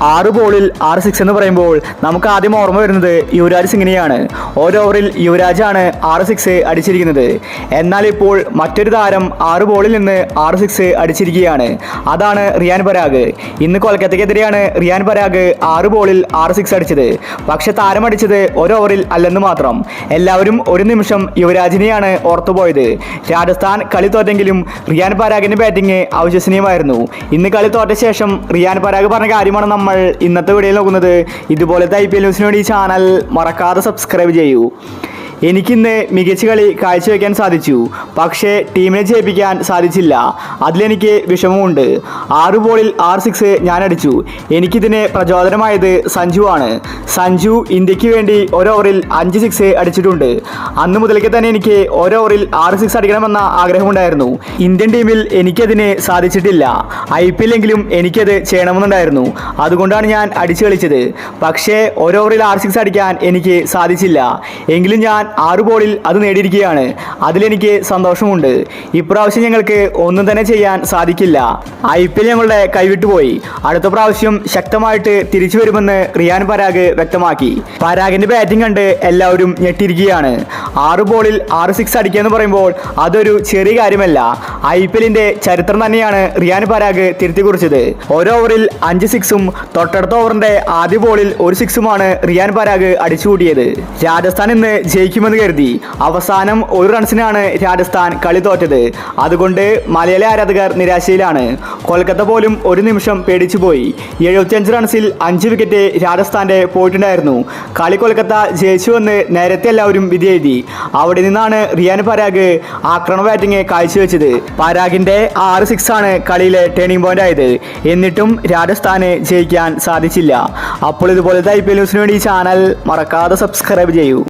6 ബോളിൽ 6 സിക്സ് എന്ന് പറയുമ്പോൾ നമുക്ക് ആദ്യം ഓർമ്മ വരുന്നത് യുവരാജ് സിംഗിനെയാണ്. ഒരു ഓവറിൽ യുവരാജാണ് 6 സിക്സ് അടിച്ചിരിക്കുന്നത്. എന്നാൽ ഇപ്പോൾ മറ്റൊരു താരം 6 ബോളിൽ നിന്ന് 6 സിക്സ് അടിച്ചിരിക്കുകയാണ്. അതാണ് റിയാൻ പരാഗ്. ഇന്ന് കൊൽക്കത്തയ്ക്കെതിരെയാണ് റിയാൻ പരാഗ് 6 ബോളിൽ 6 സിക്സ് അടിച്ചത്. പക്ഷെ താരം അടിച്ചത് ഒരു ഓവറിൽ അല്ലെന്ന് മാത്രം. എല്ലാവരും ഒരു നിമിഷം യുവരാജിനെയാണ് ഓർത്തുപോയത്. രാജസ്ഥാൻ കളി തോറ്റെങ്കിലും റിയാൻ പരാഗിന്റെ ബാറ്റിംഗ് അവിശ്വസനീയമായിരുന്നു. ഇന്ന് കളി തോറ്റ ശേഷം റിയാൻ പരാഗ് പറഞ്ഞ കാര്യമാണ് നമ്മൾ ഇന്നത്തെ വീഡിയോയിൽ നോക്കുന്നത്. ഇതുപോലത്തെ IPL ന്യൂസിന് വേണ്ടി ഈ ചാനൽ മറക്കാതെ സബ്സ്ക്രൈബ് ചെയ്യൂ. എനിക്കിന്ന് മികച്ച കളി കാഴ്ചവെക്കാൻ സാധിച്ചു, പക്ഷേ ടീമിനെ ജയിപ്പിക്കാൻ സാധിച്ചില്ല. അതിലെനിക്ക് വിഷമമുണ്ട്. 6 ബോളിൽ 6 സിക്സ് ഞാൻ അടിച്ചു. എനിക്കിതിന് പ്രചോദനമായത് സഞ്ജു ആണ്. സഞ്ജു ഇന്ത്യക്ക് വേണ്ടി ഒരു ഓവറിൽ 5 സിക്സ് അടിച്ചിട്ടുണ്ട്. അന്ന് മുതലേക്ക് തന്നെ എനിക്ക് ഒരു ഓവറിൽ 6 സിക്സ് അടിക്കണമെന്ന ആഗ്രഹമുണ്ടായിരുന്നു. ഇന്ത്യൻ ടീമിൽ എനിക്കതിന് സാധിച്ചിട്ടില്ല. IPL എങ്കിലും എനിക്കത് ചെയ്യണമെന്നുണ്ടായിരുന്നു. അതുകൊണ്ടാണ് ഞാൻ അടിച്ചു കളിച്ചത്. പക്ഷേ ഒരു ഓവറിൽ 6 സിക്സ് അടിക്കാൻ എനിക്ക് സാധിച്ചില്ല. എങ്കിലും ഞാൻ 6 ബോളിൽ അത് നേടിയിരിക്കുകയാണ്. അതിലെനിക്ക് സന്തോഷമുണ്ട്. ഇപ്രാവശ്യം ഞങ്ങൾക്ക് ഒന്നും തന്നെ ചെയ്യാൻ സാധിക്കില്ല. IPL ഞങ്ങളുടെ കൈവിട്ടുപോയി. അടുത്ത പ്രാവശ്യം ശക്തമായിട്ട് തിരിച്ചു വരുമെന്ന് റിയാൻ പരാഗ് വ്യക്തമാക്കി. പരാഗിന്റെ ബാറ്റിംഗ് കണ്ട് എല്ലാവരും ഞെട്ടിയിരിക്കുകയാണ്. 6 ബോളിൽ 6 സിക്സ് അടിക്കുക എന്ന് പറയുമ്പോൾ അതൊരു ചെറിയ കാര്യമല്ല. IPLന്റെ ചരിത്രം തന്നെയാണ് റിയാൻ പരാഗ് തിരുത്തി കുറിച്ചത്. ഒരു ഓവറിൽ 5 സിക്സും തൊട്ടടുത്ത ഓവറിന്റെ ആദ്യ ബോളിൽ 1 സിക്സുമാണ് റിയാൻ പരാഗ് അടിച്ചുകൂട്ടിയത്. രാജസ്ഥാൻ ഇന്ന് ജയിക്കുമെന്ന് കരുതി. അവസാനം 1 റൺസിനാണ് രാജസ്ഥാൻ കളി തോറ്റത്. അതുകൊണ്ട് മലയാളി ആരാധകർ നിരാശയിലാണ്. കൊൽക്കത്ത പോലും ഒരു നിമിഷം പേടിച്ചുപോയി. 75 റൺസിൽ 5 വിക്കറ്റ് രാജസ്ഥാന്റെ പോയിട്ടുണ്ടായിരുന്നു. കളി കൊൽക്കത്ത ജയിച്ചുവെന്ന് നേരത്തെ എല്ലാവരും വിധി എഴുതി. അവിടെ നിന്നാണ് റിയാൻ പരാഗ് ആക്രമണ ബാറ്റിംഗ് കാഴ്ചവെച്ചത്. പരാഗിന്റെ 6 സിക്സ് ആണ് കളിയിലെ ടേണിംഗ് പോയിന്റ് ആയത്. എന്നിട്ടും രാജസ്ഥാന് ജയിക്കാൻ സാധിച്ചില്ല. അപ്പോൾ ഇതുപോലത്തെ IPL ന്യൂസിന് വേണ്ടി ഈ ചാനൽ മറക്കാതെ സബ്സ്ക്രൈബ് ചെയ്യൂ.